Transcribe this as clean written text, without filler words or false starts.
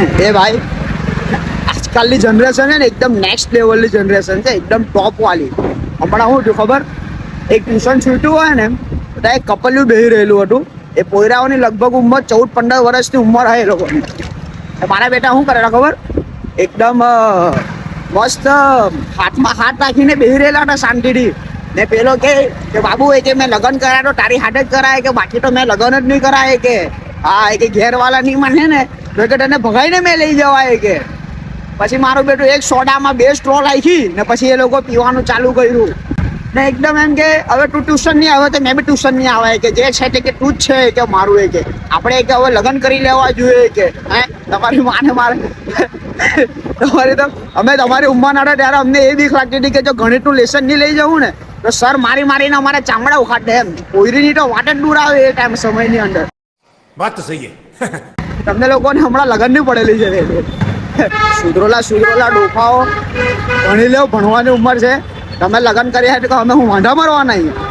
એ ભાઈ આજકાલની જનરેશન છે ને એકદમ નેક્સ્ટ લેવલની જનરેશન છે, એકદમ ટોપ વાળી. હમણાં શું થયું ખબર, એક ટ્યુશન છૂટ્યું હોય ને ત્યાં એક કપલિયું બેસી રહેલું હતું. એ પોયરાઓની લગભગ ઉંમર 14-15 વર્ષની ઉંમર હોય એ લોકોની. મારા બેટા શું કરેલા ખબર, એકદમ મસ્ત હાથમાં હાથ રાખીને બેસી રહેલા હતા શાંતિથી. ને પેલો કે બાબુ એ કે મેં લગ્ન કરાય તો તારી હાથે જ કરાય, કે બાકી તો મેં લગ્ન જ નહીં કરાય. કે હા એ કે ઘેરવાળા નહીં માને ને તો કે તને ભગાઈને મેં લઈ જવાય. કે પછી મારું બેટું એક સોડામાં 2 સ્ટ્રો રાખી ને પછી એ લોકો પીવાનું ચાલુ કર્યું. ને એકદમ એમ કે હવે તું ટ્યુશન નહીં આવે તો મેં બી ટ્યુશન નહીં આવે. કે જે છે તે કે તું જ છે કે મારું. એ કે આપણે કે હવે લગ્ન કરી લેવા જોઈએ. કે હે તમારી માને મારે તમારી તો અમે તમારી ઉંમરના હતા ત્યારે અમને એ બીક લાગતી હતી કે જો ગણિતનું લેસન નહીં લઈ જવું ને તો સર મારી મારીને અમારે ચામડા ઉખાડે. એમ કોઈરીની તો વાટ જ દૂર આવે એ ટાઈમ સમયની અંદર. વાત તો સહી છે. તમને લોકોને હમણાં લગ્ન નહીં પડેલી છે. સુધરોલા ડોફાઓ ભણી લેવ, ભણવાની ઉંમર છે. તમે લગ્ન કર્યા તો અમે હું વાંઢા મારવાના અહીંયા.